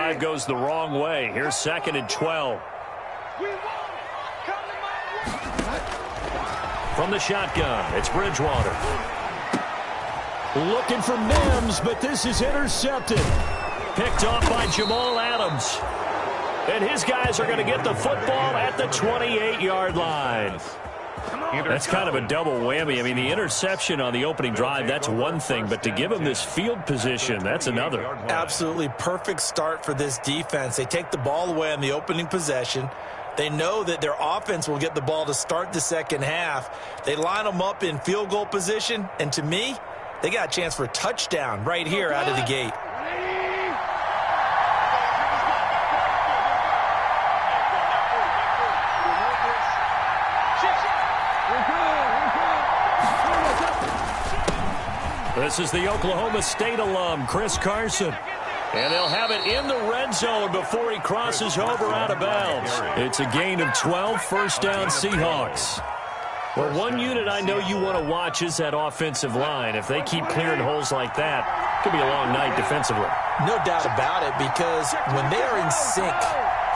drive goes the wrong way. Here's 2nd and 12. From the shotgun, it's Bridgewater. Looking for Mims, but this is intercepted. Picked off by Jamal Adams. And his guys are going to get the football at the 28-yard line. That's kind of a double whammy. I mean, the interception on the opening drive, that's one thing. But to give him this field position, that's another. Absolutely perfect start for this defense. They take the ball away on the opening possession. They know that their offense will get the ball to start the second half. They line them up in field goal position. And to me, they got a chance for a touchdown right here out of the gate. This is the Oklahoma State alum, Chris Carson. And they'll have it in the red zone before he crosses over out of bounds. It's a gain of 12, first down Seahawks. Well, one unit I know you want to watch is that offensive line. If they keep clearing holes like that, it could be a long night defensively. No doubt about it, because when they are in sync,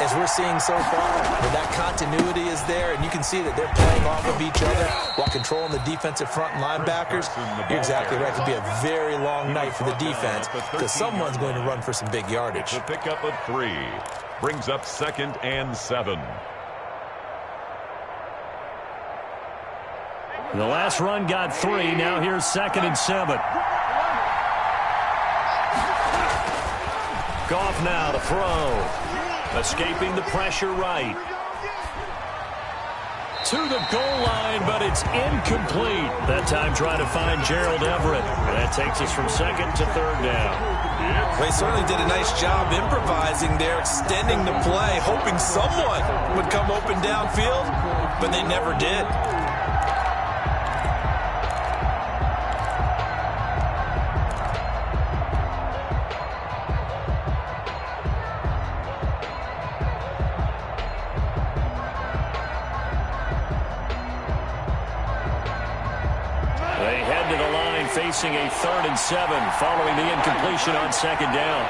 as we're seeing so far, where that continuity is there, and you can see that they're playing off of each other while controlling the defensive front linebackers, you're exactly right. It could be a very long night for the defense because someone's going to run for some big yardage. The pickup of 3 brings up 2nd and 7. The last run got 3. Now here's 2nd and 7. Goff now to throw. Escaping the pressure right. To the goal line, but it's incomplete. That time trying to find Gerald Everett. That takes us from 2nd to 3rd down. They certainly did a nice job improvising there, extending the play, hoping someone would come open downfield, but they never did. Facing a 3rd and 7 following the incompletion on 2nd down.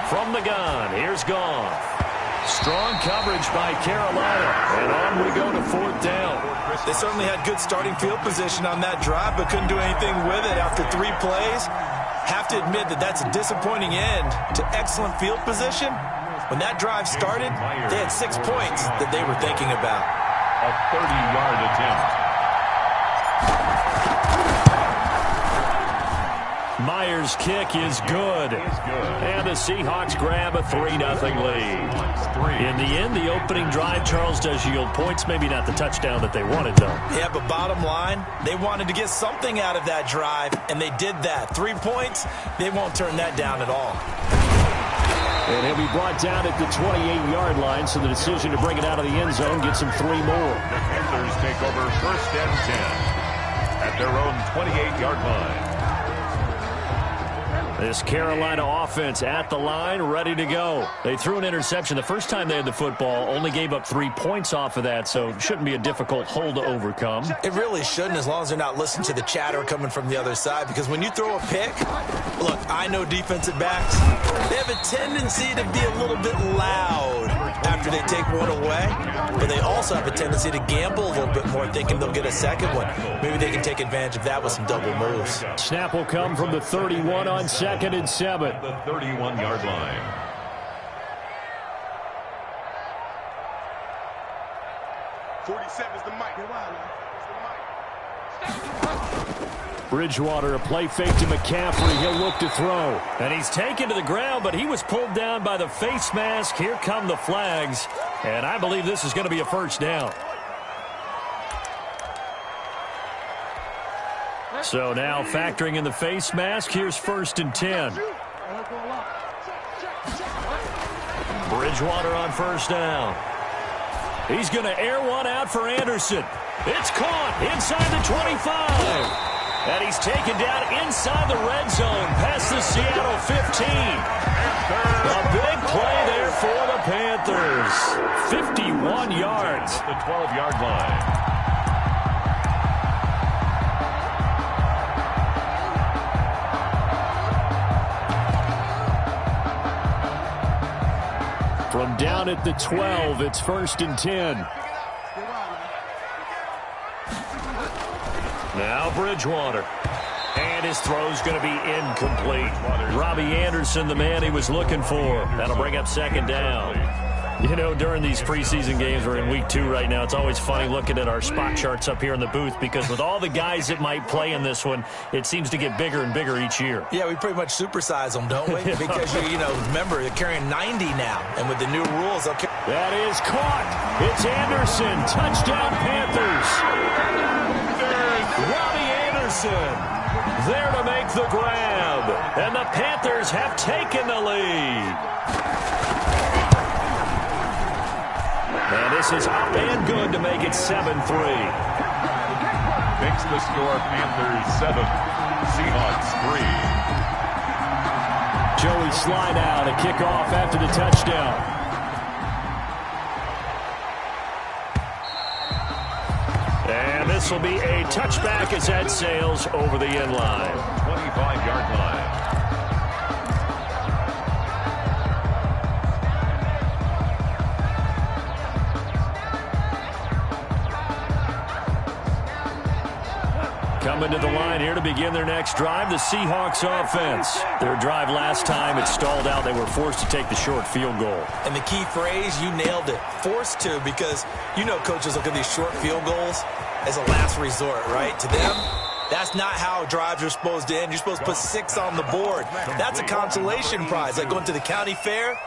From the gun, here's Goff. Strong coverage by Carolina, and on we go to 4th down. They certainly had good starting field position on that drive, but couldn't do anything with it after 3 plays. Have to admit that that's a disappointing end to excellent field position. When that drive started, they had 6 points that they were thinking about. A 30-yard attempt. Myers' kick is good. And the Seahawks grab a 3-0 lead. In the end, the opening drive, Charles, does yield points. Maybe not the touchdown that they wanted, though. Yeah, but bottom line, they wanted to get something out of that drive, and they did that. 3 points, they won't turn that down at all. And he'll be brought down at the 28-yard line, so the decision to bring it out of the end zone gets him 3 more. The Panthers take over 1st and 10 at their own 28-yard line. This Carolina offense at the line, ready to go. They threw an interception the first time they had the football, only gave up 3 points off of that, so shouldn't be a difficult hole to overcome. It really shouldn't, as long as they're not listening to the chatter coming from the other side, because when you throw a pick, look, I know defensive backs, they have a tendency to be a little bit loud after they take one away, but they also have a tendency to gamble a little bit more, thinking they'll get a second one. Maybe they can take advantage of that with some double moves. Snap will come from the 31 on 2nd and 7. The 31-yard line. Bridgewater, a play fake to McCaffrey. He'll look to throw. And he's taken to the ground, but he was pulled down by the face mask. Here come the flags. And I believe this is going to be a first down. So now factoring in the face mask, here's 1st and 10. Bridgewater on 1st down. He's going to air one out for Anderson. It's caught inside the 25. And he's taken down inside the red zone past the Seattle 15. A big play there for the Panthers. 51 yards. The 12-yard line. From down at the 12, it's 1st and 10. Now Bridgewater. And his throw's going to be incomplete. Robbie Anderson, the man he was looking for. That'll bring up 2nd down. You know, during these preseason games, we're in week 2 right now, it's always funny looking at our spot charts up here in the booth because with all the guys that might play in this one, it seems to get bigger and bigger each year. Yeah, we pretty much supersize them, don't we? Because, you know, remember, they're carrying 90 now. And with the new rules, they'll carry... That is caught. It's Anderson. Touchdown, Panthers. Robbie Anderson there to make the grab. And the Panthers have taken the lead. And this is up and good to make it 7-3. Makes the score Panthers 7, Seahawks 3. Joey Slidell to kick off after the touchdown. And this will be a touchback as that sails over the end line. 25-yard line. Coming to the line here to begin their next drive, the Seahawks offense. Their drive last time, it stalled out. They were forced to take the short field goal. And the key phrase, you nailed it, forced to, because you know coaches look at these short field goals as a last resort, right? To them, that's not how drives are supposed to end. You're supposed to put 6 on the board. That's a consolation prize. Like going to the county fair,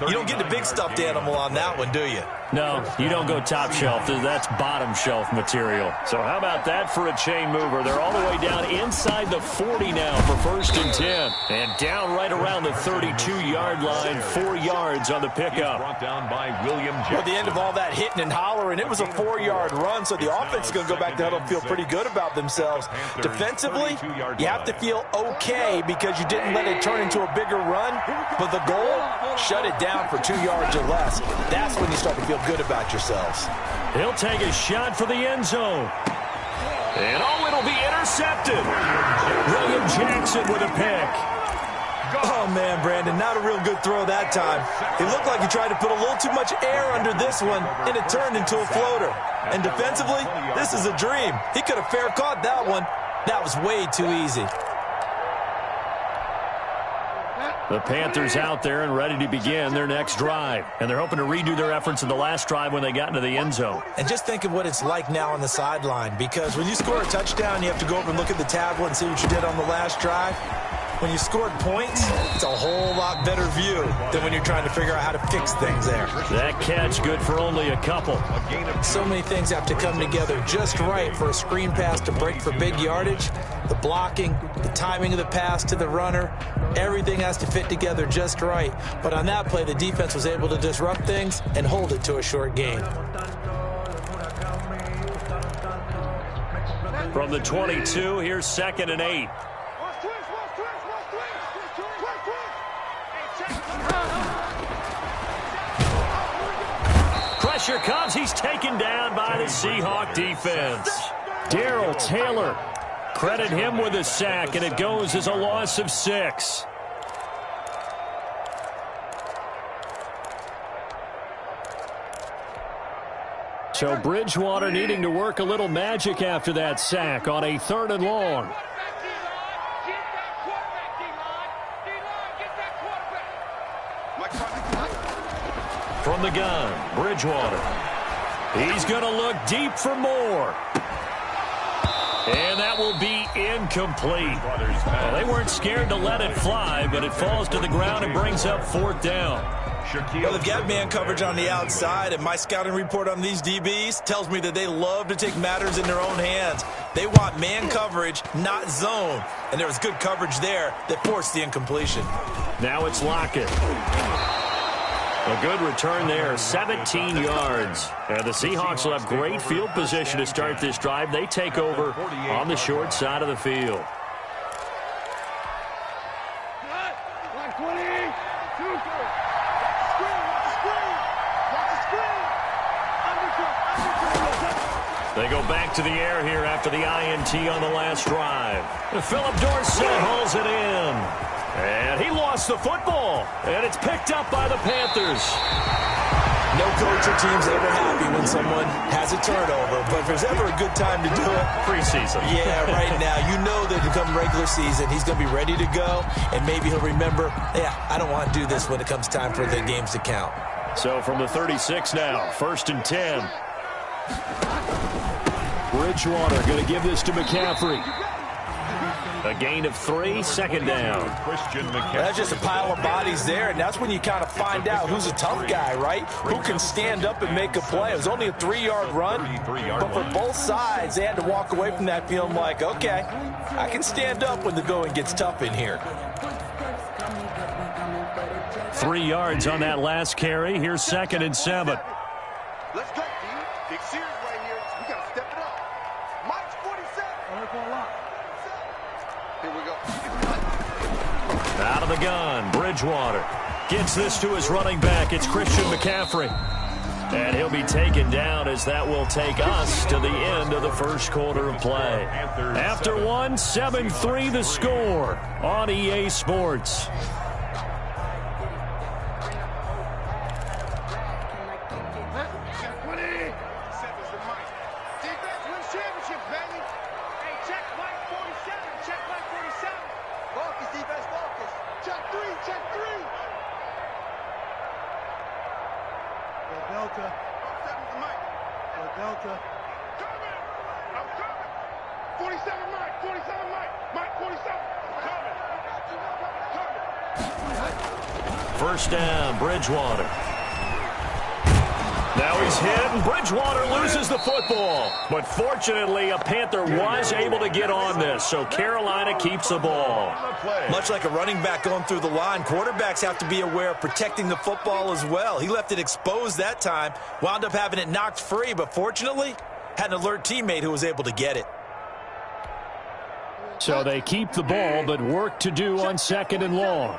you don't get the big stuffed animal on that one, do you? No, you don't go top shelf. That's bottom shelf material. So how about that for a chain mover? They're all the way down inside the 40 now for 1st and 10. And down right around the 32-yard line, 4 yards on the pickup. Brought down by William Jackson. At the end of all that hitting and hollering, it was a 4-yard run, so the offense is going to go back to huddle and feel pretty good about themselves. Defensively, you have to feel okay because you didn't let it turn into a bigger run, but the goal, shut it down for 2 yards or less. That's when you start to feel good about yourselves. He'll take a shot for the end zone. And oh, it'll be intercepted. William Jackson with a pick. Oh, man, Brandon, not a real good throw that time. It looked like he tried to put a little too much air under this one, and it turned into a floater. And defensively, this is a dream. He could have fair caught that one. That was way too easy. The Panthers out there and ready to begin their next drive. And they're hoping to redo their efforts in the last drive when they got into the end zone. And just think of what it's like now on the sideline, because when you score a touchdown, you have to go over and look at the tablet and see what you did on the last drive. When you scored points, it's a whole lot better view than when you're trying to figure out how to fix things there. That catch good for only a couple. So many things have to come together just right for a screen pass to break for big yardage. The blocking, the timing of the pass to the runner, everything has to fit together just right. But on that play, the defense was able to disrupt things and hold it to a short gain. From the 22, here's 2nd and 8. Pressure comes. He's taken down by the Seahawk defense. Darrell Taylor, credit him with a sack, and it goes as a loss of 6. So Bridgewater needing to work a little magic after that sack on a 3rd and long. From the gun, Bridgewater. He's going to look deep for more. And that will be incomplete. Well, they weren't scared to let it fly, but it falls to the ground and brings up 4th down. Well, they've got man coverage on the outside, and my scouting report on these DBs tells me that they love to take matters in their own hands. They want man coverage, not zone. And there was good coverage there that forced the incompletion. Now it's Lockett. A good return there, 17 yards. And the Seahawks will have great field position to start this drive. They take over on the short side of the field. They go back to the air here after the INT on the last drive. Philip Dorsett hauls it in. And he lost lost the football, and it's picked up by the Panthers. No coach or team's ever happy when someone has a turnover, but if there's ever a good time to do it, preseason. Yeah, right now. You know that come regular season, he's going to be ready to go, and maybe he'll remember, yeah, I don't want to do this when it comes time for the games to count. So from the 36 now, 1st and 10. Bridgewater going to give this to McCaffrey. A gain of 3, 2nd down. That's just a pile of bodies there, and that's when you kind of find out who's a tough guy, right? Who can stand up and make a play. It was only a 3-yard run, but for both sides, they had to walk away from that feeling like, okay, I can stand up when the going gets tough in here. 3 yards on that last carry. Here's 2nd and 7. Let's go, team. Big series right here. We got to step it up. Mike's 47. Here we go. Out of the gun, Bridgewater gets this to his running back. It's Christian McCaffrey. And he'll be taken down as that will take us to the end of the first quarter of play. After one, 7-3 the score on EA Sports. Delta. I'm coming. 47 Mike. 47 Mike. Mike 47. Coming. First down, Bridgewater. Now he's hit, and Bridgewater loses the football. But fortunately, a Panther was able to get on this, so Carolina keeps the ball. Much like a running back going through the line, quarterbacks have to be aware of protecting the football as well. He left it exposed that time, wound up having it knocked free, but fortunately, had an alert teammate who was able to get it. So they keep the ball, but work to do on 2nd and long.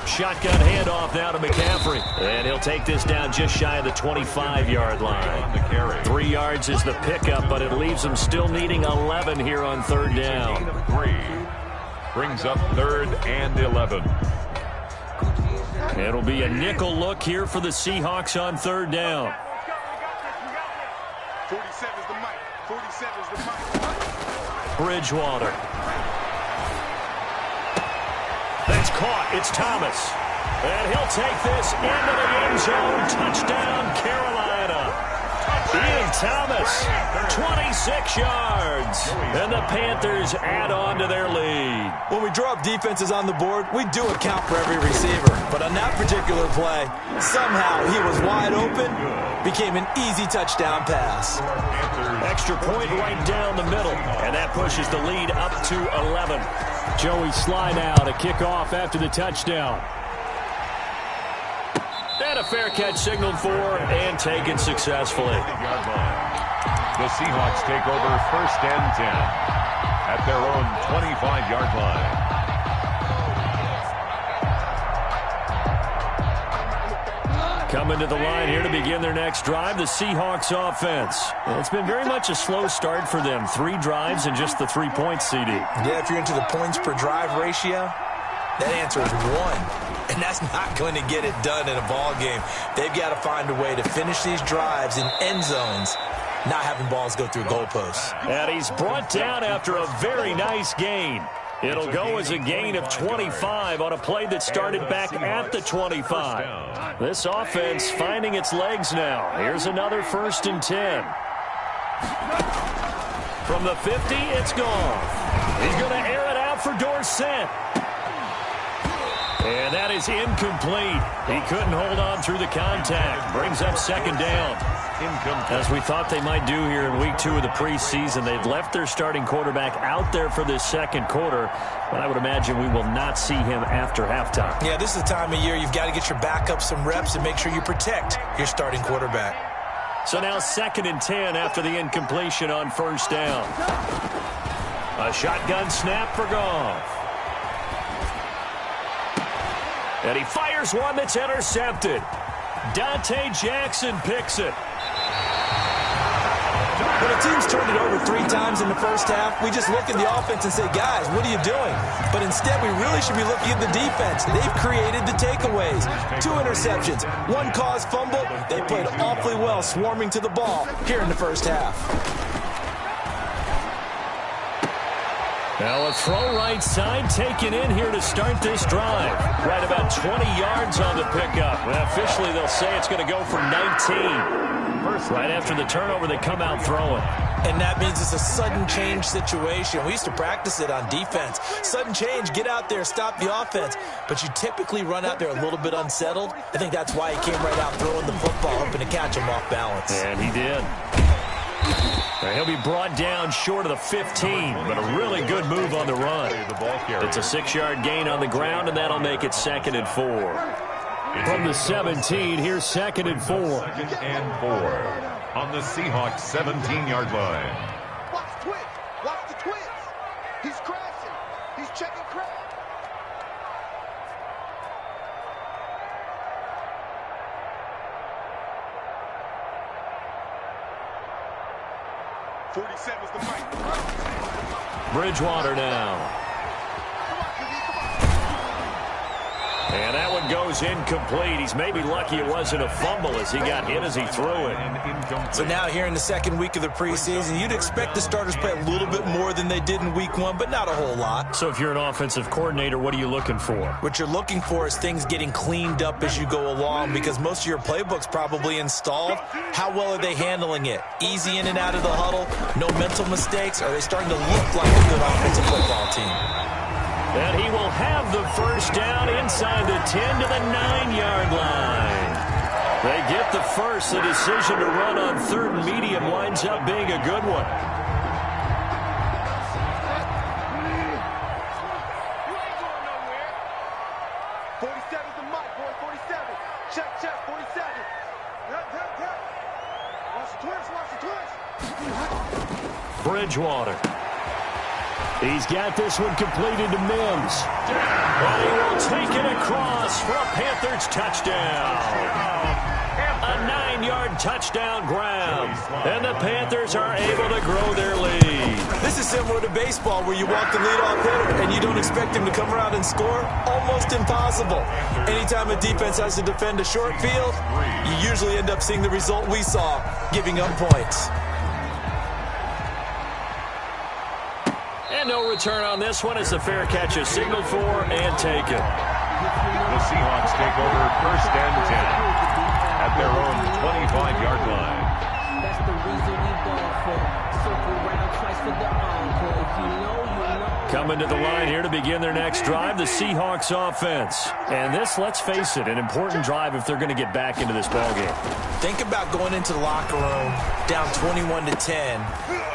Shotgun handoff now to McCaffrey. And he'll take this down just shy of the 25-yard line. 3 yards is the pickup, but it leaves him still needing 11 here on 3rd down. 3 brings up 3rd and 11. It'll be a nickel look here for the Seahawks on 3rd down. 47's the mic. 47's the mic. Bridgewater. That's caught. It's Thomas. And he'll take this into the end zone. Touchdown, Carolina. Ian Thomas, 26 yards. And the Panthers add on to their lead. When we draw up defenses on the board, we do account for every receiver. But on that particular play, somehow he was wide open, became an easy touchdown pass. Extra point right down the middle. And that pushes the lead up to 11. Joey Sly now to kick off after the touchdown. And a fair catch signaled for and taken successfully. The Seahawks take over 1st and 10 at their own 25-yard line. Coming to the line here to begin their next drive, the Seahawks offense. It's been very much a slow start for them. 3 drives and just the 3 points, CD. Yeah, if you're into the points per drive ratio, that answer is 1. And that's not going to get it done in a ball game. They've got to find a way to finish these drives in end zones, not having balls go through goalposts. And he's brought down after a very nice gain. It'll go as a gain of 25 on a play that started back at the 25. This offense finding its legs now. Here's another 1st and 10. From the 50, it's gone. He's going to air it out for Dorsett. And that is incomplete. He couldn't hold on through the contact. Brings up 2nd down. As we thought they might do here in week 2 of the preseason, they've left their starting quarterback out there for this 2nd quarter, but I would imagine we will not see him after halftime. Yeah, this is the time of year you've got to get your backup some reps and make sure you protect your starting quarterback. So now 2nd and 10 after the incompletion on 1st down. A shotgun snap for Goff. And he fires one that's intercepted. Dante Jackson picks it. When a team's turned it over 3 times in the first half, we just look at the offense and say, guys, what are you doing? But instead, we really should be looking at the defense. They've created the takeaways. 2 interceptions, 1 caused fumble. They played awfully well swarming to the ball here in the first half. Now a throw right side taken in here to start this drive. Right about 20 yards on the pickup. Well, officially, they'll say it's going to go for 19. Right after the turnover, they come out throwing. And that means it's a sudden change situation. We used to practice it on defense. Sudden change, get out there, stop the offense. But you typically run out there a little bit unsettled. I think that's why he came right out throwing the football, hoping to catch him off balance. And he did. He'll be brought down short of the 15, but a really good move on the run. It's a 6-yard gain on the ground, and that'll make it 2nd and 4. From the 17, here's 2nd and 4. 2nd and 4 on the Seahawks 17-yard line. Watch the twitch. Watch the twitch. He's crashing. He's checking crash. .47's the mic. Bridgewater now. And that one goes incomplete. He's maybe lucky it wasn't a fumble as he got hit as he threw it. So now here in the 2nd week of the preseason, you'd expect the starters play a little bit more than they did in week 1, but not a whole lot. So if you're an offensive coordinator, what are you looking for? What you're looking for is things getting cleaned up as you go along because most of your playbook's probably installed. How well are they handling it? Easy in and out of the huddle? No mental mistakes? Are they starting to look like a good offensive football team? And he will have the first down inside the 10 to the 9-yard line. They get the first. The decision to run on 3rd and medium winds up being a good one. You ain't going nowhere. 47's the mic, boy. 47. Check, 47. Watch the twitch. Bridgewater. He's got this one completed to Mims. And he will take it across for a Panthers touchdown. A 9-yard touchdown grab. And the Panthers are able to grow their lead. This is similar to baseball where you walk the leadoff hitter and you don't expect him to come around and score. Almost impossible. Anytime a defense has to defend a short field, you usually end up seeing the result we saw, giving up points. And no return on this one as the fair catch is signaled for and taken. The Seahawks take over 1st and 10 at their own 25-yard line. That's the reason we ball for. Circle round twice for the encore. If you know, you know. Coming to the line here to begin their next drive, the Seahawks offense. And this, let's face it, an important drive if they're going to get back into this ballgame. Think about going into the locker room down 21-10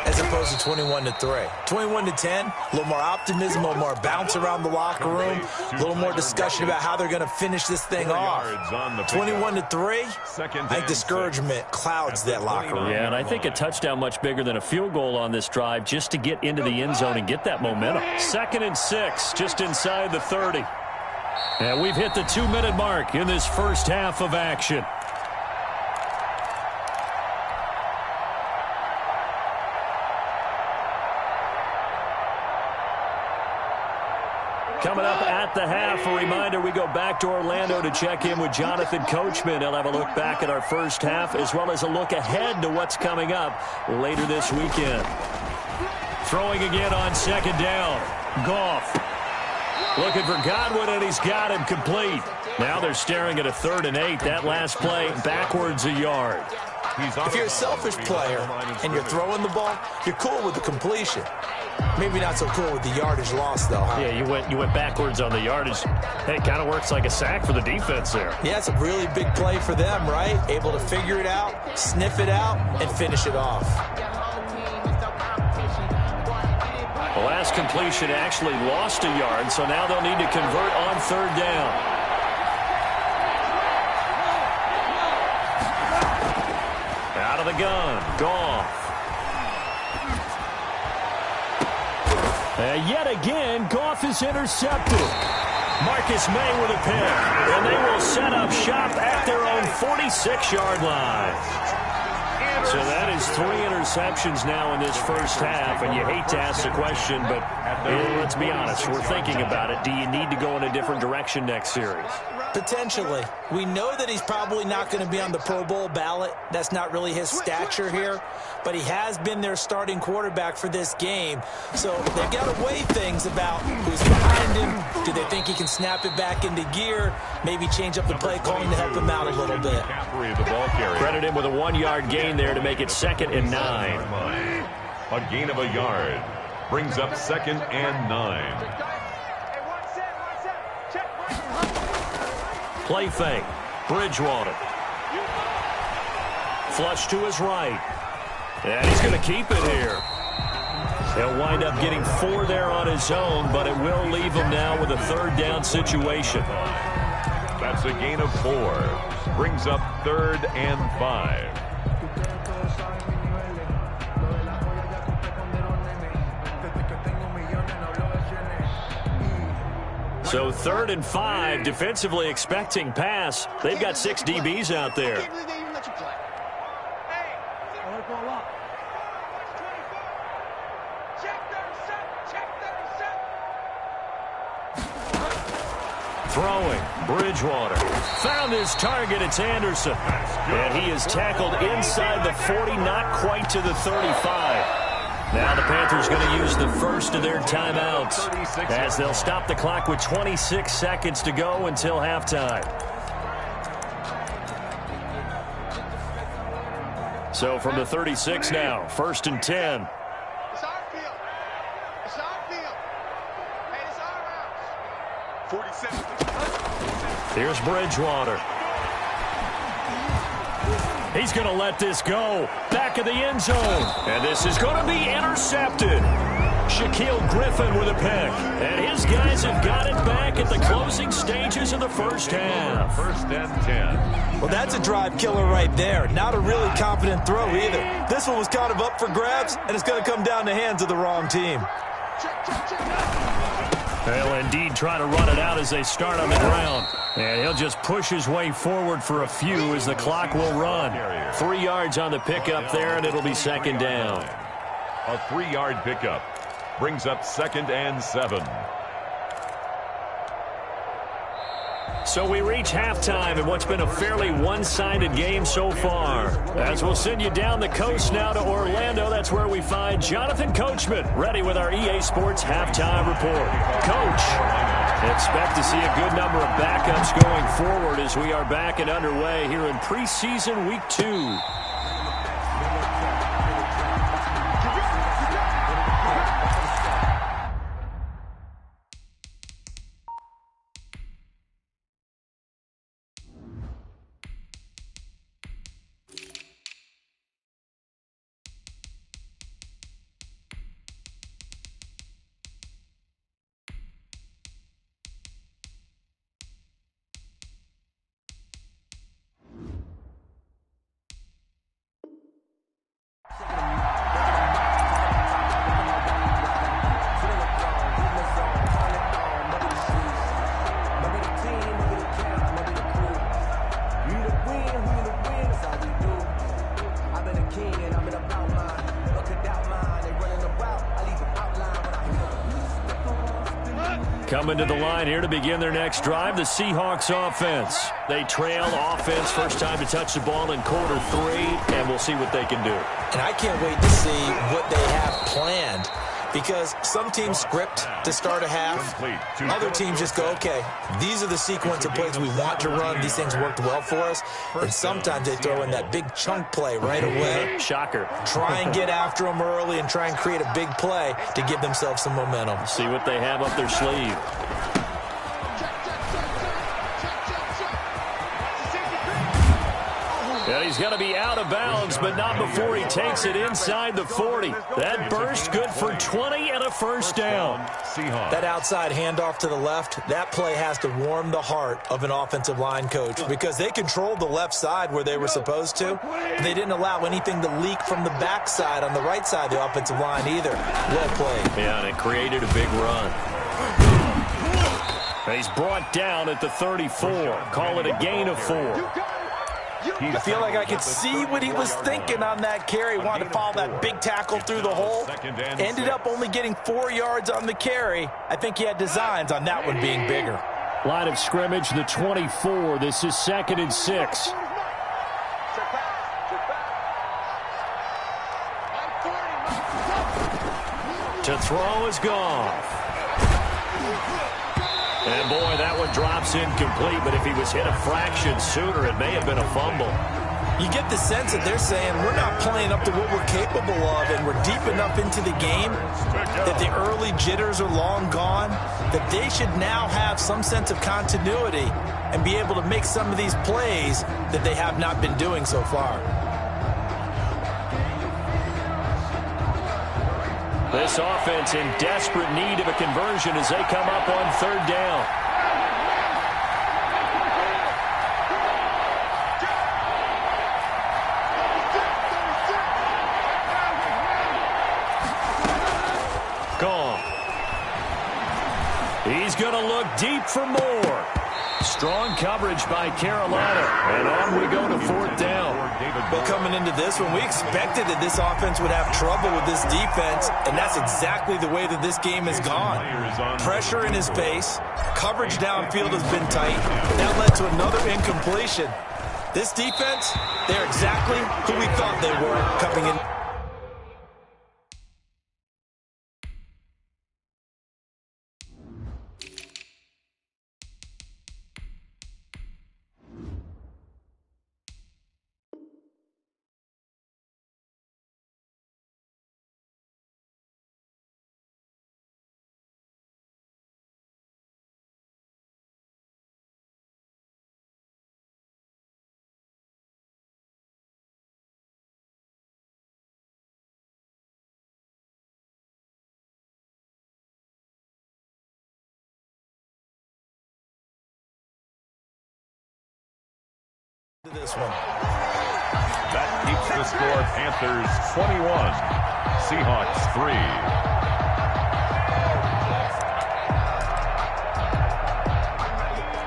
as opposed to 21-3. 21-10, a little more optimism, a little more bounce around the locker room, a little more discussion about how they're going to finish this thing off. 21-3, I think discouragement clouds that locker room. Yeah, and I think a touchdown much bigger than a field goal on this drive just to get into the end zone and get that momentum. 2nd and 6, just inside the 30. And we've hit the 2-minute mark in this first half of action. Coming up at the half, a reminder, we go back to Orlando to check in with Jonathan Coachman. He'll have a look back at our first half as well as a look ahead to what's coming up later this weekend. Throwing again on 2nd down. Goff looking for Godwin, and he's got him complete. Now they're staring at a 3rd and 8. That last play backwards a yard. If you're a selfish player and you're throwing the ball, you're cool with the completion. Maybe not so cool with the yardage loss, though, huh? Yeah, you went backwards on the yardage. Hey, it kind of works like a sack for the defense there. Yeah, it's a really big play for them, right? Able to figure it out, sniff it out, and finish it off. The last completion actually lost a yard, so now they'll need to convert on 3rd down. Out of the gun, Goff. Yet again, Goff is intercepted. Marcus May with a pick, and they will set up shop at their own 46-yard line. So that is 3 interceptions now in this first half, and you hate to ask the question, but let's be honest, we're thinking about it. Do you need to go in a different direction next series? Potentially. We know that he's probably not going to be on the Pro Bowl ballot. That's not really his stature here, but he has been their starting quarterback for this game. So they've got to weigh things about who's behind him. Do they think he can snap it back into gear? Maybe change up the play calling to help him out a little bit. Credit him with a 1-yard gain there to make it 2nd and 9. A gain of a yard brings up 2nd and 9. Play fake. Bridgewater. Flush to his right. And he's going to keep it here. He'll wind up getting 4 there on his own, but it will leave him now with a 3rd down situation. That's a gain of 4. Brings up 3rd and 5. So 3rd and 5, defensively expecting pass. They've got 6 DBs out there. Throwing, Bridgewater. Found his target, it's Anderson. And he is tackled inside the 40, not quite to the 35. Now the Panthers going to use the first of their timeouts as they'll stop the clock with 26 seconds to go until halftime. So from the 36 now, 1st and 10. It's our field. It's our field. Hey, it's our house. 47. Here's Bridgewater. He's going to let this go. Back of the end zone. And this is going to be intercepted. Shaquille Griffin with a pick. And his guys have got it back at the closing stages of the first half. 1st and 10. Well, that's a drive killer right there. Not a really confident throw either. This one was kind of up for grabs, and it's going to come down the hands of the wrong team. They'll indeed try to run it out as they start on the ground. And he'll just push his way forward for a few as the clock will run. 3 yards on the pickup there, and it'll be 2nd down. A 3-yard pickup brings up 2nd and 7. So we reach halftime in what's been a fairly one-sided game so far. As we'll send you down the coast now to Orlando, that's where we find Jonathan Coachman, ready with our EA Sports Halftime Report. Coach, expect to see a good number of backups going forward as we are back and underway here in preseason week 2. Coming to the line here to begin their next drive, the Seahawks offense. They trail offense, first time to touch the ball in quarter 3, and we'll see what they can do. And I can't wait to see what they have planned, because some teams script to start a half. Other teams just go, okay, these are the sequence of plays we want to run. These things worked well for us. And sometimes they throw in that big chunk play right away. Shocker. Try and get after them early and try and create a big play to give themselves some momentum. See what they have up their sleeve. And he's going to be out of bounds, but not before he takes it inside the 40. That burst good for 20 and a first down. That outside handoff to the left, that play has to warm the heart of an offensive line coach, because they controlled the left side where they were supposed to. And they didn't allow anything to leak from the backside on the right side of the offensive line either. Well played. Yeah, and it created a big run. And he's brought down at the 34. Call it a gain of 4. I feel like I could see what he was thinking on that carry. Wanted to follow that big tackle through the hole. Ended up only getting 4 yards on the carry. I think he had designs on that one being bigger. Line of scrimmage, the 24. This is 2nd and 6. To throw is Goff. And boy, that one drops incomplete, but if he was hit a fraction sooner, it may have been a fumble. You get the sense that they're saying we're not playing up to what we're capable of, and we're deep enough into the game that the early jitters are long gone, that they should now have some sense of continuity and be able to make some of these plays that they have not been doing so far. This offense in desperate need of a conversion as they come up on 3rd down. Gone. He's going to look deep for more. Strong coverage by Carolina. And on we go to 4th down. Well, coming into this one, we expected that this offense would have trouble with this defense, and that's exactly the way that this game has gone. Pressure in his face, coverage downfield has been tight. That led to another incompletion. This defense, they're exactly who we thought they were coming in. This one. That keeps the score Panthers 21, Seahawks 3.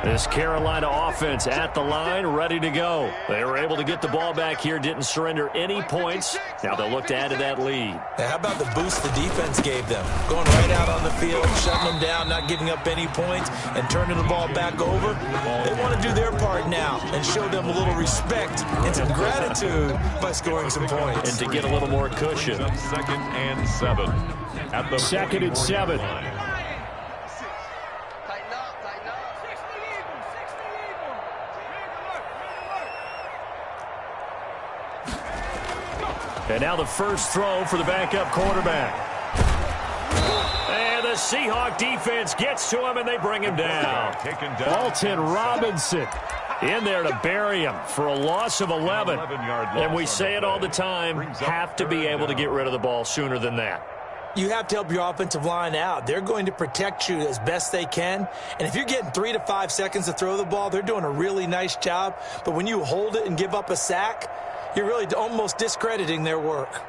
This Carolina offense at the line, ready to go. They were able to get the ball back here, didn't surrender any points. Now they'll look to add to that lead. Now, how about the boost the defense gave them? Going right out on the field, shutting them down, not giving up any points, and turning the ball back over. They want to do their part now and show them a little respect and some gratitude by scoring some points. And to get a little more cushion. 2nd and 7. At the 2nd and 7. And now the first throw for the backup quarterback. And the Seahawk defense gets to him, and they bring him down. Alton Robinson in there to bury him for a loss of 11. And we say it all the time, have to be able to get rid of the ball sooner than that. You have to help your offensive line out. They're going to protect you as best they can. And if you're getting 3 to 5 seconds to throw the ball, they're doing a really nice job. But when you hold it and give up a sack, you're really almost discrediting their work.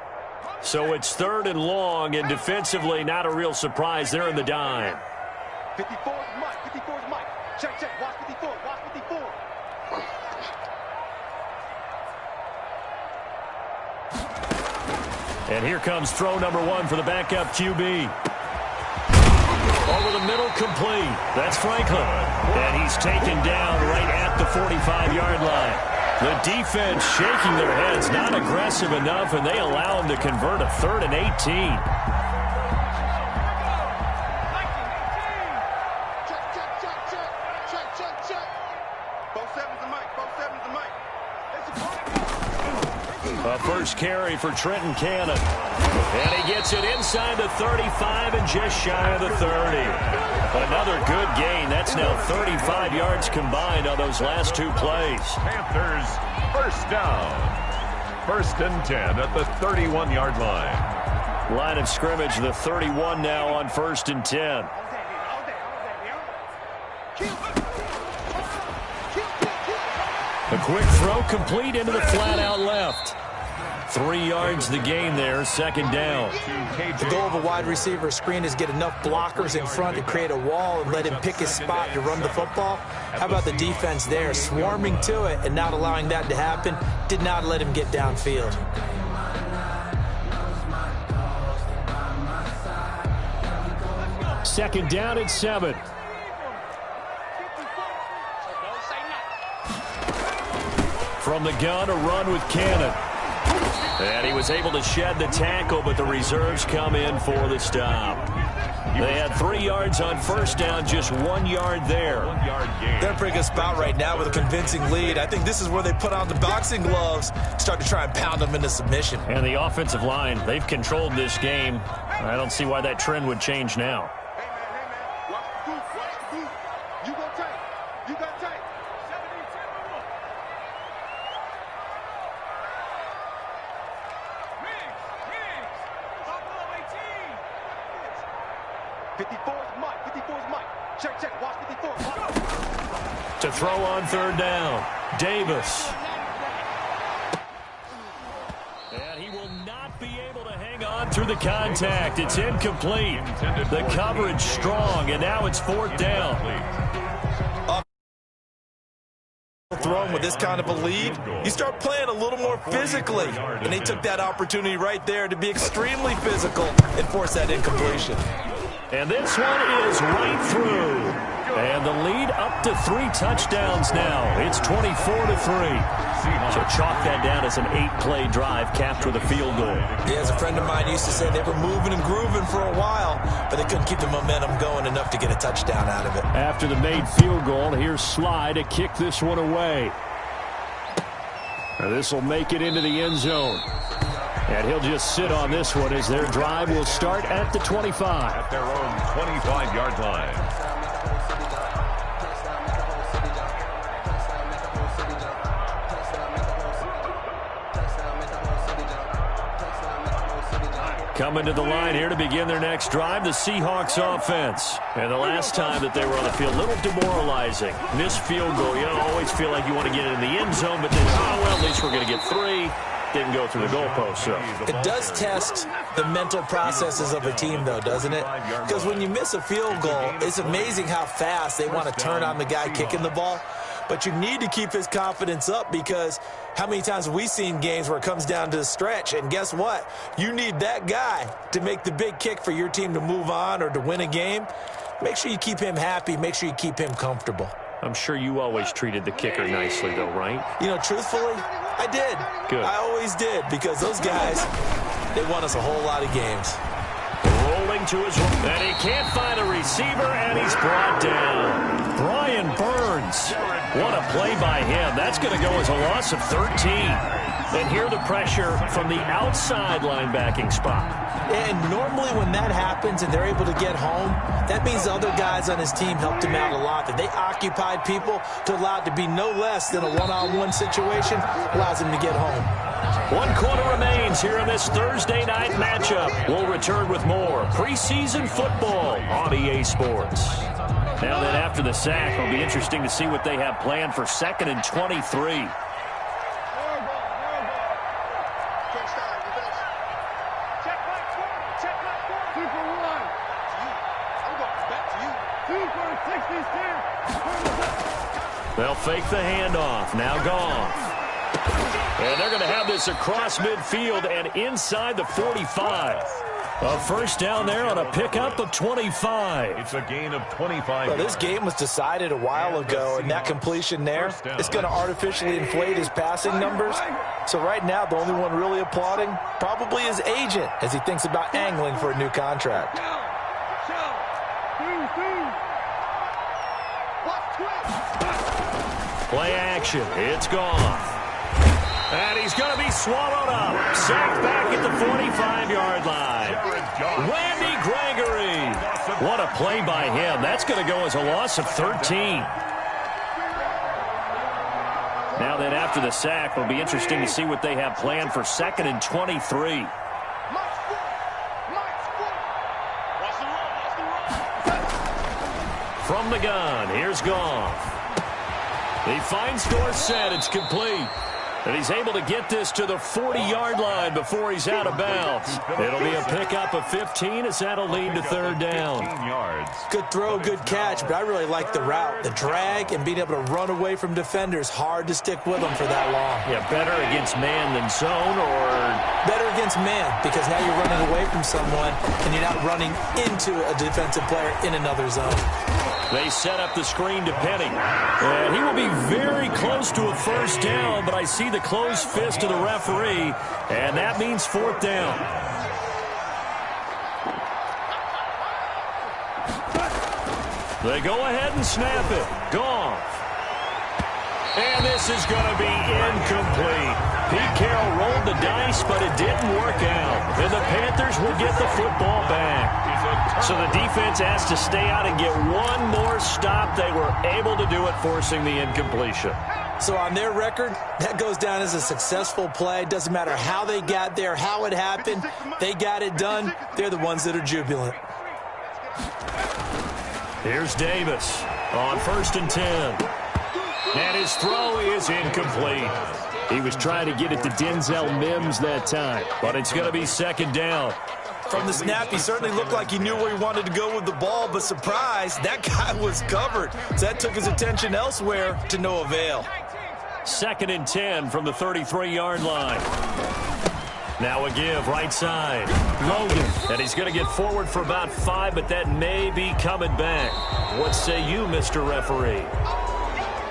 So it's 3rd and long, and defensively, not a real surprise. They're in the dime. 54 is Mike. 54 is Mike. Check, check. Watch 54. Watch 54. And here comes throw number 1 for the backup QB. Over the middle, complete. That's Franklin. And he's taken down right at the 45-yard line. The defense shaking their heads, not aggressive enough, and they allow him to convert a 3rd and 18. A first carry for Trenton Cannon. And he gets it inside the 35 and just shy of the 30. Another good gain. That's now 35 yards combined on those last 2 plays. Panthers first down. 1st and 10 at the 31-yard line. Line of scrimmage, the 31 now on 1st and 10. A quick throw complete into the flat out left. 3 yards the gain there, second down. The goal of a wide receiver screen is get enough blockers in front to create a wall and let him pick his spot to run the football. How about the defense there, swarming to it and not allowing that to happen? Did not let him get downfield. Second down at 7. From the gun, a run with Cannon. And he was able to shed the tackle, but the reserves come in for the stop. They had 3 yards on first down, just 1 yard there. They're in a pretty good spot right now with a convincing lead. I think this is where they put on the boxing gloves, start to try and pound them into submission. And the offensive line, they've controlled this game. I don't see why that trend would change now. To throw on third down, Davis. And he will not be able to hang on through the contact. It's incomplete. The coverage strong, and now it's fourth down. Throwing with this kind of a lead, you start playing a little more physically. And they took that opportunity right there to be extremely physical and force that incompletion. And this one is right through. And the lead up to 3 touchdowns now. It's 24-3. So chalk that down as an 8-play drive capped with a field goal. Yeah, as a friend of mine used to say, they were moving and grooving for a while, but they couldn't keep the momentum going enough to get a touchdown out of it. After the made field goal, here's Sly to kick this one away. This will make it into the end zone. And he'll just sit on this one as their drive will start at the 25. At their own 25-yard line. Coming to the line here to begin their next drive, the Seahawks offense. And the last time that they were on the field, a little demoralizing. Missed field goal. You always feel like you want to get it in the end zone, but then, oh, well, at least we're going to get 3. Didn't go through the goalpost, so. It does test the mental processes of a team, though, doesn't it? Because when you miss a field goal, it's amazing how fast they want to turn on the guy kicking the ball. But you need to keep his confidence up, because how many times have we seen games where it comes down to the stretch? And guess what? You need that guy to make the big kick for your team to move on or to win a game. Make sure you keep him happy. Make sure you keep him comfortable. I'm sure you always treated the kicker nicely, though, right? You know, truthfully, I did. Good. I always did, because those guys, they won us a whole lot of games. Rolling to his right, and he can't find a receiver, and he's brought down. Brian Burns. What a play by him. That's going to go as a loss of 13. And here the pressure from the outside linebacking spot. And normally when that happens and they're able to get home, that means the other guys on his team helped him out a lot. That they occupied people to allow it to be no less than a one-on-one situation, allows him to get home. 1 quarter remains here in this Thursday night matchup. We'll return with more preseason football on EA Sports. Now then, after the sack, it'll be interesting to see what they have planned for 2nd and 23. They'll fake the handoff. Now Goff. And they're going to have this across midfield and inside the 45. A first down there on a pickup of 25. It's a gain of 25. Well, this game was decided a while ago, and that completion there is going to artificially inflate his passing numbers. So right now, the only one really applauding probably his agent as he thinks about angling for a new contract. Play action. It's Goff. And he's going to be swallowed up. Sacked back at the 45-yard line. Randy Gregory. What a play by him. That's going to go as a loss of 13. Now then, after the sack, it'll be interesting to see what they have planned for 2nd and 23. From the gun, here's Goff. He finds Dorsett. It's complete. And he's able to get this to the 40-yard line before he's out of bounds. It'll be a pickup of 15 as that'll lead to third down. Good throw, good catch, but I really like the route. The drag and being able to run away from defenders, hard to stick with them for that long. Yeah, better against man than zone, or? Better against man, because now you're running away from someone and you're not running into a defensive player in another zone. They set up the screen to Penny. And he will be very close to a first down, but I see the closed fist of the referee, and that means fourth down. They go ahead and snap it. Goff. And this is going to be incomplete. Pete Carroll rolled the dice, but it didn't work out. And the Panthers will get the football back. So the defense has to stay out and get one more stop. They were able to do it, forcing the incompletion. So on their record, that goes down as a successful play. Doesn't matter how they got there, how it happened. They got it done. They're the ones that are jubilant. Here's Davis on 1st and 10. And his throw is incomplete. He was trying to get it to Denzel Mims that time, but it's going to be second down. From the snap, he certainly looked like he knew where he wanted to go with the ball, but surprise, that guy was covered. So that took his attention elsewhere to no avail. 2nd and 10 from the 33-yard line. Now a give, right side. Logan, and he's going to get forward for about 5, but that may be coming back. What say you, Mr. Referee?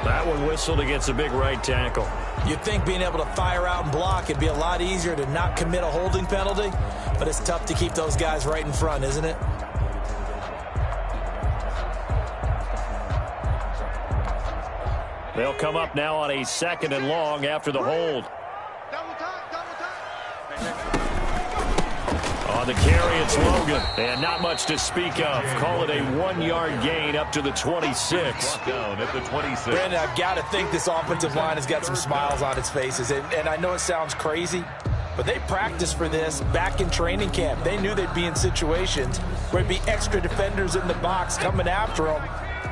That one whistled against a big right tackle. You'd think being able to fire out and block it'd be a lot easier to not commit a holding penalty, but it's tough to keep those guys right in front, isn't it? They'll come up now on a 2nd and long after the hold. On the carry, it's Logan. And not much to speak of. Call it a 1-yard gain up to the 26. Down at the 26. Brandon, I've got to think this offensive line has got some smiles on its faces. And I know it sounds crazy, but they practiced for this back in training camp. They knew they'd be in situations where there'd be extra defenders in the box coming after them,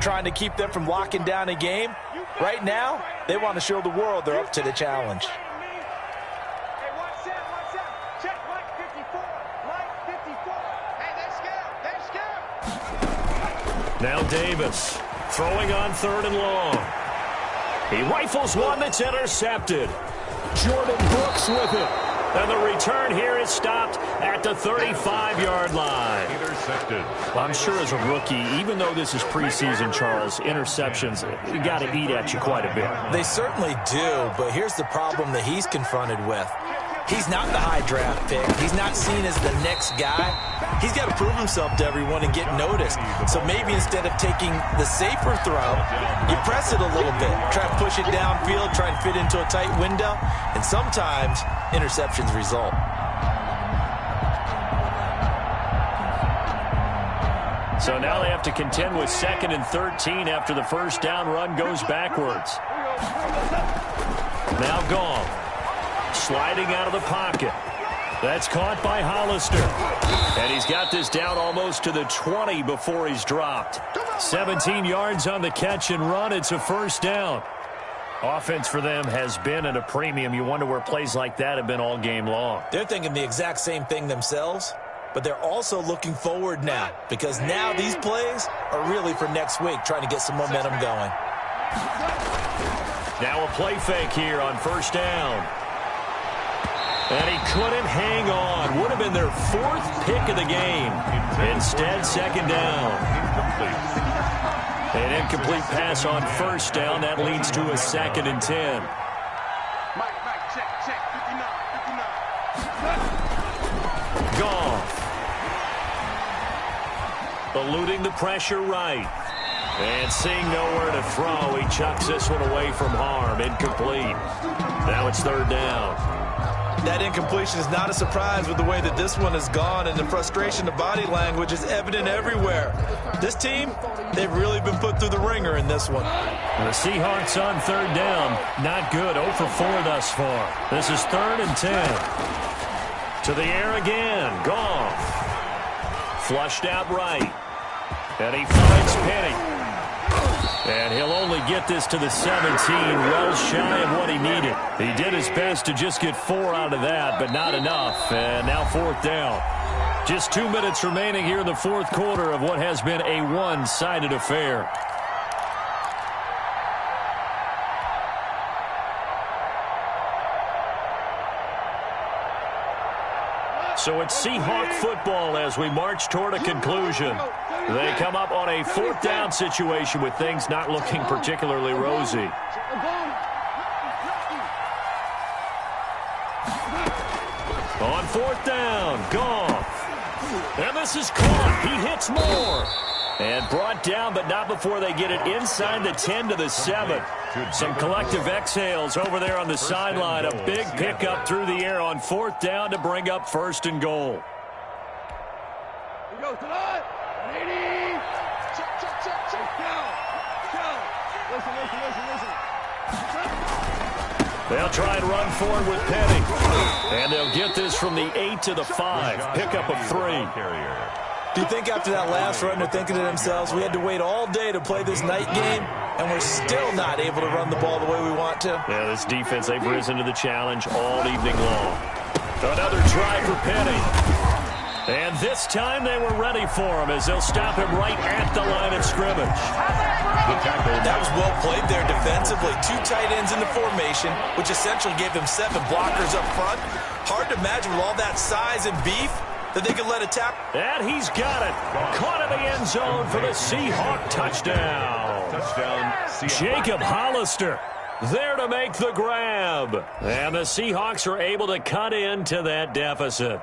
trying to keep them from locking down a game. Right now, they want to show the world they're up to the challenge. Now Davis throwing on 3rd and long. He rifles one that's intercepted. Jordan Brooks with it. And the return here is stopped at the 35-yard line. Intercepted. I'm sure as a rookie, even though this is preseason, Charles, interceptions, you got to eat at you quite a bit. They certainly do, but here's the problem that he's confronted with. He's not the high draft pick. He's not seen as the next guy. He's got to prove himself to everyone and get noticed. So maybe instead of taking the safer throw, you press it a little bit. Try to push it downfield, try and fit into a tight window. And sometimes interceptions result. So now they have to contend with 2nd and 13 after the first down run goes backwards. Now Goff. Sliding out of the pocket. That's caught by Hollister. And he's got this down almost to the 20 before he's dropped. 17 yards on the catch and run. It's a first down. Offense for them has been at a premium. You wonder where plays like that have been all game long. They're thinking the exact same thing themselves, but they're also looking forward now because now these plays are really for next week, trying to get some momentum going. Now a play fake here on first down. And he couldn't hang on. Would have been their 4th pick of the game. Instead, 2nd down. An incomplete pass on first down. That leads to a 2nd and 10. Goff. Eluding the pressure right. And seeing nowhere to throw, he chucks this one away from harm. Incomplete. Now it's 3rd down. That incompletion is not a surprise with the way that this one has gone, and the frustration, the body language is evident everywhere. This team, they've really been put through the ringer in this one. The Seahawks on 3rd down. Not good. 0 for 4 thus far. This is 3rd and 10. To the air again. Goff. Flushed out right. And he finds Penny. And he'll only get this to the 17, well shy of what he needed. He did his best to just get 4 out of that, but not enough. And now 4th down. Just 2 minutes remaining here in the 4th quarter of what has been a one-sided affair. So it's Seahawk football as we march toward a conclusion. They come up on a 4th down situation with things not looking particularly rosy. On 4th down, Goff. And this is caught. He hits more. And brought down, but not before they get it inside the 10 to the 7. Some collective exhales over there on the sideline. A big pickup through the air on 4th down to bring up 1st and goal. Here goes tonight. 80. Check. Go. Listen. They'll try and run forward with Penny. And they'll get this from the 8 to the 5. Pickup of 3. Do you think after that last run they're thinking to themselves, we had to wait all day to play this night game, and we're still not able to run the ball the way we want to? Yeah, this defense, they've risen to the challenge all evening long. Another try for Penny. And this time they were ready for him as they'll stop him right at the line of scrimmage. That was well played there defensively. 2 tight ends in the formation, which essentially gave them 7 blockers up front. Hard to imagine with all that size and beef that they could let it tap. And he's got it. Caught in the end zone for the Seahawk touchdown. Jacob Hollister there to make the grab. And the Seahawks are able to cut into that deficit.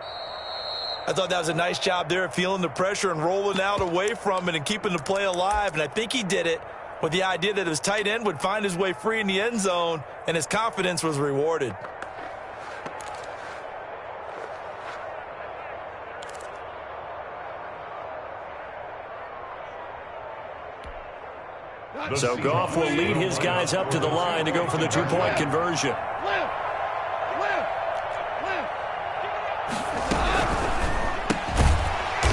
I thought that was a nice job there of feeling the pressure and rolling out away from it and keeping the play alive. And I think he did it with the idea that his tight end would find his way free in the end zone, and his confidence was rewarded. So Goff will lead his guys up to the line to go for the 2-point conversion.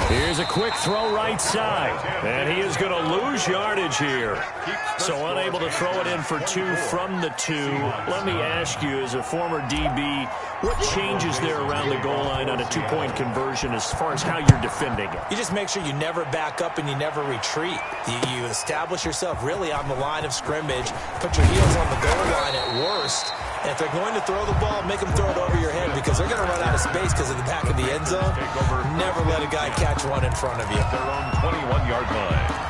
Here's a quick throw right side. And he is going to lose yardage here. So unable to throw it in for 2 from the 2. Let me ask you, as a former DB, what changes there around the goal line on a 2-point conversion as far as how you're defending it? You just make sure you never back up and you never retreat. You establish yourself really on the line of scrimmage, put your heels on the goal line at worst. And if they're going to throw the ball, make them throw it over your head because they're going to run out of space because of the back of the end zone. Never let a guy catch one in front of you. Their own 21-yard line.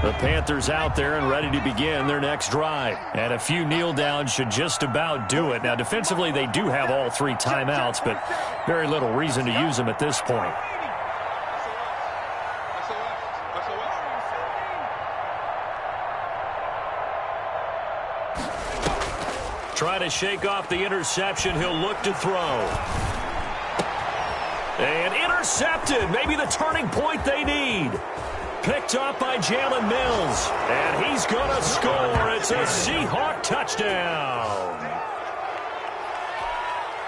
The Panthers out there and ready to begin their next drive. And a few kneel downs should just about do it. Now, defensively, they do have all 3 timeouts, but very little reason to use them at this point. Try to shake off the interception. He'll look to throw. And intercepted. Maybe the turning point they need. Picked up by Jalen Mills. And he's going to score. It's a Seahawk touchdown.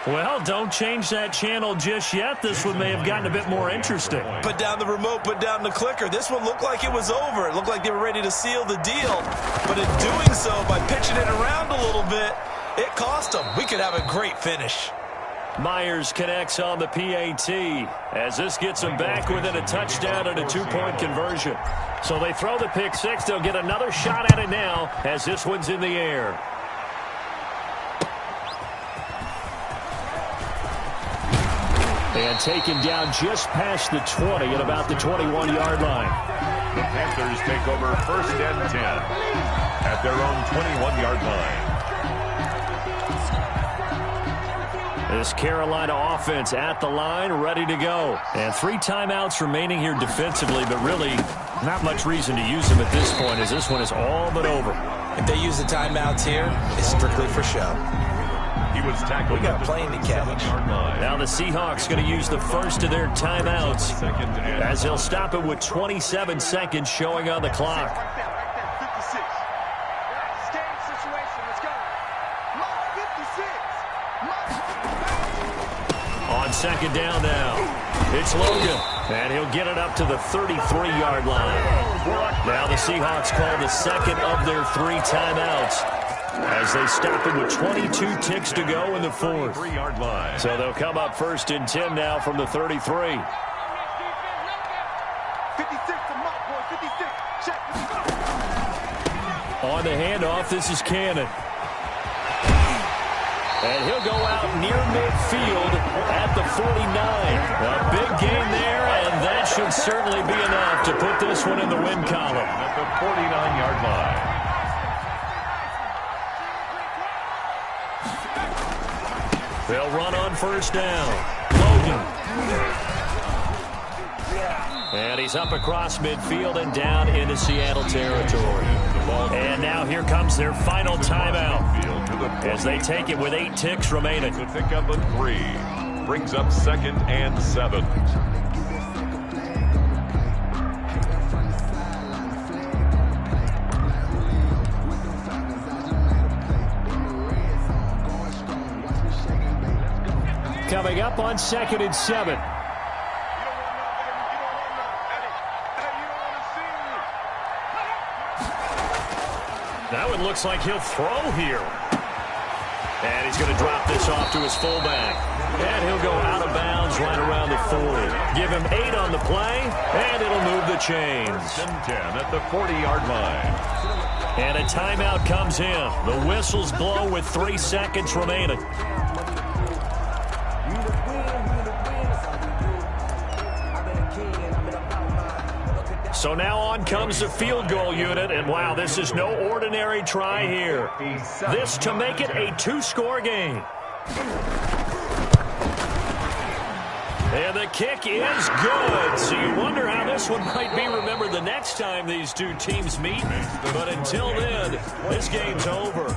Well, don't change that channel just yet. This one may have gotten a bit more interesting. Put down the remote, put down the clicker. This one looked like it was over. It looked like they were ready to seal the deal. But in doing so, by pitching it around a little bit, it cost them. We could have a great finish. Myers connects on the PAT as this gets them back within a touchdown and a 2-point conversion. So they throw the pick 6. They'll get another shot at it now as this one's in the air. And taken down just past the 20 at about the 21-yard line. The Panthers take over 1st and 10 at their own 21-yard line. This Carolina offense at the line, ready to go. And 3 timeouts remaining here defensively, but really not much reason to use them at this point as this one is all but over. If they use the timeouts here, it's strictly for show. He was tackled. We got a plane to catch. Now the Seahawks going to use the first of their timeouts as they'll stop it with 27 seconds showing on the clock. On 2nd down now, it's Logan. And he'll get it up to the 33-yard line. Now the Seahawks call the second of their 3 timeouts as they stop it with 22 ticks to go in the fourth. So they'll come up 1st and 10 now from the 33. 56 to Mike, boy, 56. Check. On the handoff, this is Cannon. And he'll go out near midfield at the 49. A big gain there, and that should certainly be enough to put this one in the win column. At the 49-yard line. They'll run on 1st down. Logan. And he's up across midfield and down into Seattle territory. And now here comes their final timeout as they take it with 8 ticks remaining. To pick up a 3. Brings up 2nd and 7. Coming up on 2nd and 7. That one looks like he'll throw here. And he's going to drop this off to his fullback. And he'll go out of bounds right around the 40. Give him 8 on the play, and it'll move the chains. 10 at the 40-yard line. And a timeout comes in. The whistles blow with 3 seconds remaining. So now on comes the field goal unit, and wow, this is no ordinary try here. This to make it a 2-score game. And the kick is good. So you wonder how this one might be remembered the next time these two teams meet. But until then, this game's over.